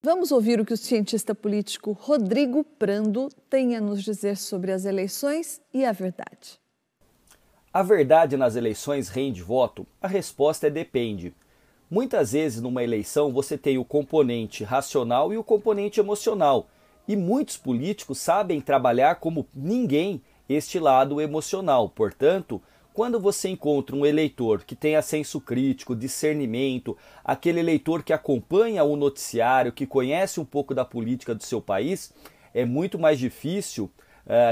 Vamos ouvir o que o cientista político Rodrigo Prando tem a nos dizer sobre as eleições e a verdade. A verdade nas eleições rende voto? A resposta é depende. Muitas vezes numa eleição você tem o componente racional e o componente emocional. E muitos políticos sabem trabalhar como ninguém este lado emocional. Portanto, quando você encontra um eleitor que tenha senso crítico, discernimento, aquele eleitor que acompanha o noticiário, que conhece um pouco da política do seu país, é muito mais difícil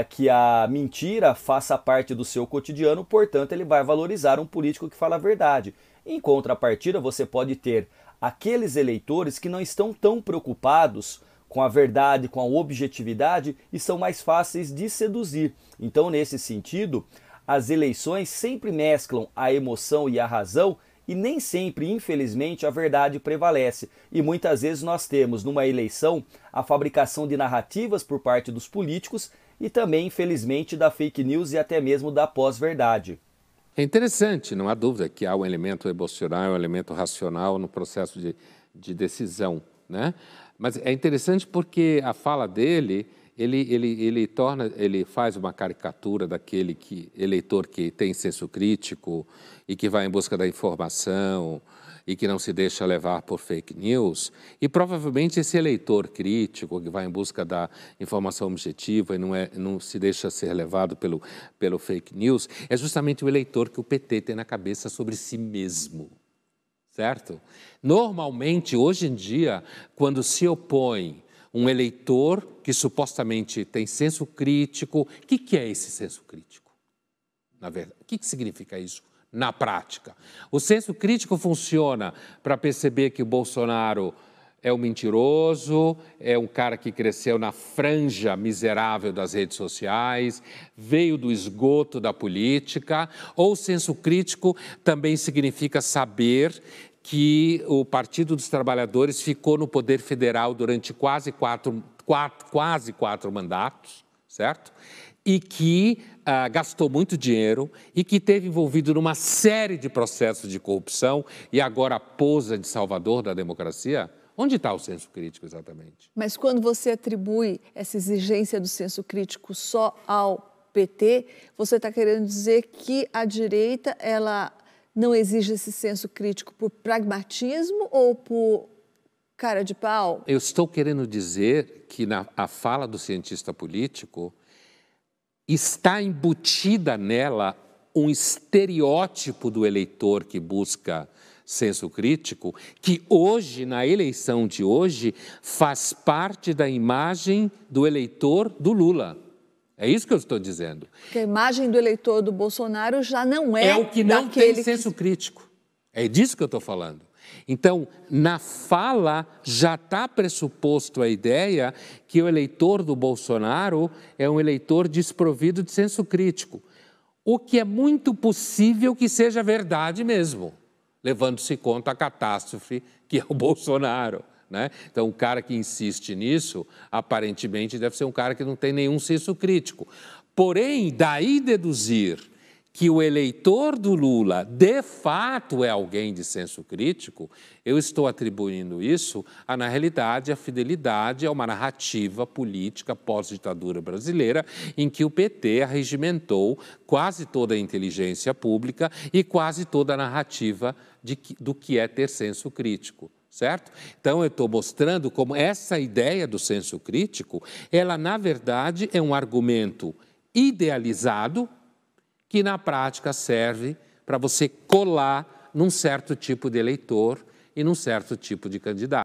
que a mentira faça parte do seu cotidiano, portanto ele vai valorizar um político que fala a verdade. Em contrapartida, você pode ter aqueles eleitores que não estão tão preocupados com a verdade, com a objetividade e são mais fáceis de seduzir. Então, nesse sentido, as eleições sempre mesclam a emoção e a razão e nem sempre, infelizmente, a verdade prevalece. E muitas vezes nós temos numa eleição a fabricação de narrativas por parte dos políticos e também, infelizmente, da fake news e até mesmo da pós-verdade. É interessante, não há dúvida que há um elemento emocional, um elemento racional no processo de decisão, né? Mas é interessante porque a fala dele, ele faz uma caricatura daquele eleitor que tem senso crítico e que vai em busca da informação e que não se deixa levar por fake news. E provavelmente esse eleitor crítico que vai em busca da informação objetiva e não se deixa ser levado pelo fake news é justamente o eleitor que o PT tem na cabeça sobre si mesmo. Certo? Normalmente, hoje em dia, quando se opõe um eleitor que supostamente tem senso crítico, o que é esse senso crítico? Na verdade, o que significa isso na prática? O senso crítico funciona para perceber que o Bolsonaro é um mentiroso, é um cara que cresceu na franja miserável das redes sociais, veio do esgoto da política, ou o senso crítico também significa saber que o Partido dos Trabalhadores ficou no poder federal durante quase quatro mandatos, certo? E que gastou muito dinheiro e que esteve envolvido numa série de processos de corrupção e agora posa de salvador da democracia. Onde está o senso crítico exatamente? Mas quando você atribui essa exigência do senso crítico só ao PT, você está querendo dizer que a direita ela não exige esse senso crítico por pragmatismo ou por cara de pau? Eu estou querendo dizer que a fala do cientista político está embutida nela um estereótipo do eleitor que busca senso crítico, que hoje, na eleição de hoje, faz parte da imagem do eleitor do Lula. É isso que eu estou dizendo. Porque a imagem do eleitor do Bolsonaro já não é o que não tem senso crítico. É disso que eu estou falando. Então, na fala já está pressuposto a ideia que o eleitor do Bolsonaro é um eleitor desprovido de senso crítico. O que é muito possível que seja verdade mesmo, levando-se em conta a catástrofe que é o Bolsonaro, né? Então, o cara que insiste nisso, aparentemente, deve ser um cara que não tem nenhum senso crítico. Porém, daí deduzir que o eleitor do Lula, de fato, é alguém de senso crítico, eu estou atribuindo isso, na realidade, a fidelidade a uma narrativa política pós-ditadura brasileira, em que o PT arregimentou quase toda a inteligência pública e quase toda a narrativa do que é ter senso crítico. Certo? Então, eu estou mostrando como essa ideia do senso crítico, ela, na verdade, é um argumento idealizado que, na prática, serve para você colar num certo tipo de eleitor e num certo tipo de candidato.